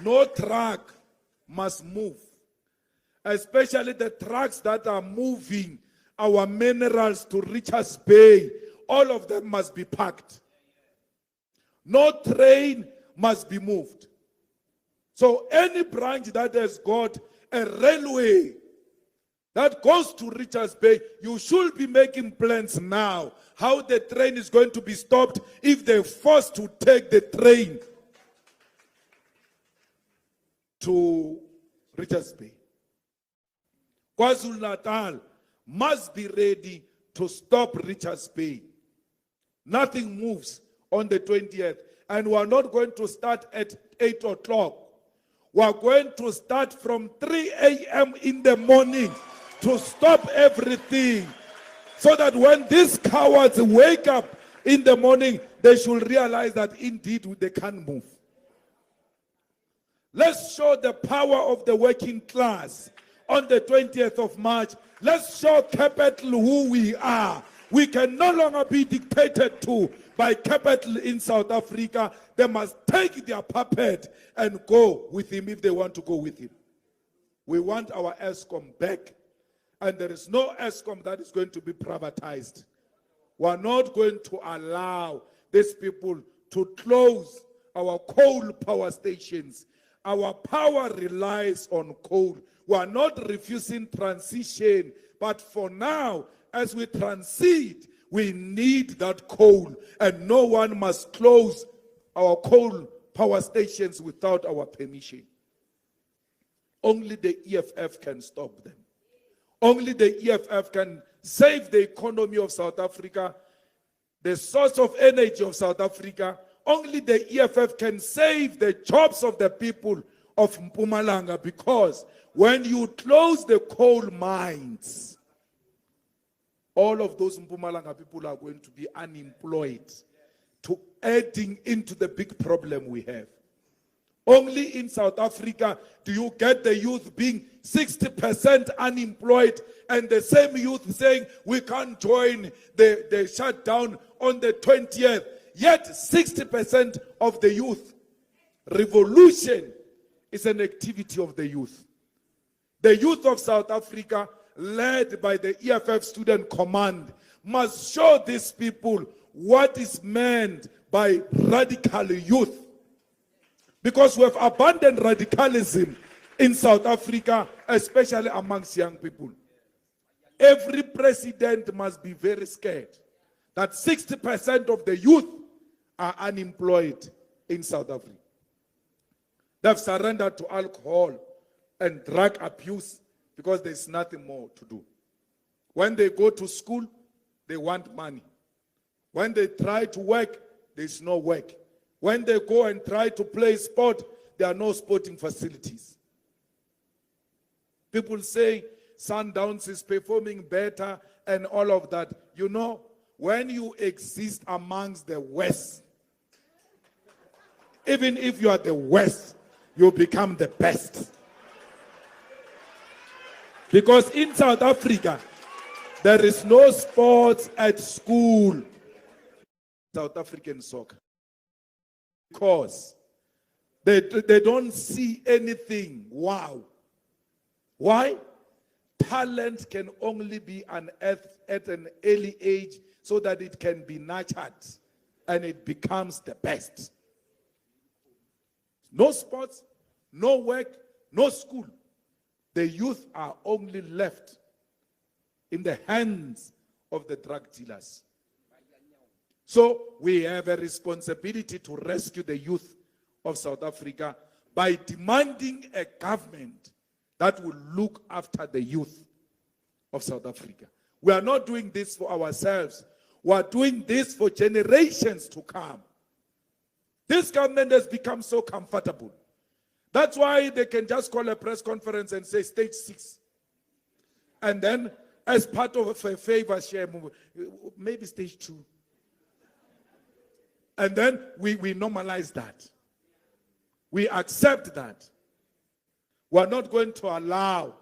No truck must move, especially the trucks that are moving our minerals to Richards Bay. All of them must be packed. No train must be moved. So any branch that has got a railway that goes to Richards Bay, you should be making plans now how the train is going to be stopped if they're forced to take the train to Richards Bay. KwaZulu-Natal must be ready to stop Richards Bay. Nothing moves on the 20th, and we are not going to start at 8 o'clock. We are going to start from 3 a.m. in the morning to stop everything, so that when these cowards wake up in the morning, they should realize that indeed they can't move. Let's show the power of the working class on the 20th of March. Let's show capital who we are. We can no longer be dictated to by capital in South Africa. They must take their puppet and go with him if they want to go with him. We want our ESCOM back. And there is no ESCOM that is going to be privatized. We are not going to allow these people to close our coal power stations. Our power relies on coal. We are not refusing transition, but for now, as we transit, we need that coal, and no one must close our coal power stations without our permission. Only the EFF can stop them. Only the EFF can save the economy of South Africa, the source of energy of South Africa. Only the EFF can save the jobs of the people of Mpumalanga, because when you close the coal mines, all of those Mpumalanga people are going to be unemployed, to adding into the big problem we have. Only in South Africa do you get the youth being 60% unemployed, and the same youth saying we can't join the shutdown on the 20th. Yet 60% of the youth. Revolution is an activity of the youth. The youth of South Africa, led by the EFF Student Command, must show these people what is meant by radical youth. Because we have abandoned radicalism in South Africa, especially amongst young people. Every president must be very scared that 60% of the youth are unemployed in South Africa. They've surrendered to alcohol and drug abuse because there's nothing more to do. When they go to school, they want money. When they try to work, there's no work. When they go and try to play sport, there are no sporting facilities. People say Sundowns is performing better and all of that. You know, when you exist amongst the West, even if you are the West, you become the best. Because in South Africa, there is no sports at school. South African soccer. Because they don't see anything. Wow. Why? Talent can only be at an early age so that it can be nurtured and it becomes the best. No sports, no work, no school. The youth are only left in the hands of the drug dealers. So we have a responsibility to rescue the youth of South Africa by demanding a government that will look after the youth of South Africa. We are not doing this for ourselves. We are doing this for generations to come. This government has become so comfortable. That's why they can just call a press conference and say stage 6. And then as part of a favor share, maybe stage 2. And then we normalize that. We accept that. We are not going to allow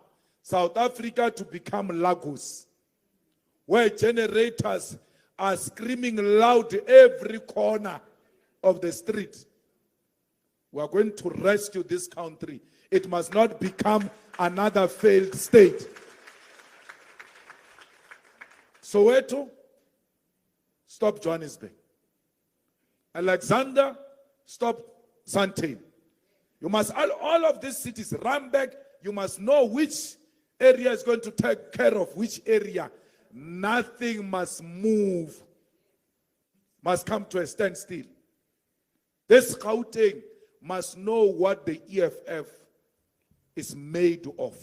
South Africa to become Lagos, where generators are screaming loud every corner of the street. We are going to rescue this country. It must not become another failed state. Soweto, stop Johannesburg. Alexander, stop Sandton. You must, all of these cities, Randburg, you must know which area is going to take care of which area. Nothing must move, must come to a standstill. This Gauteng must know what the EFF is made of.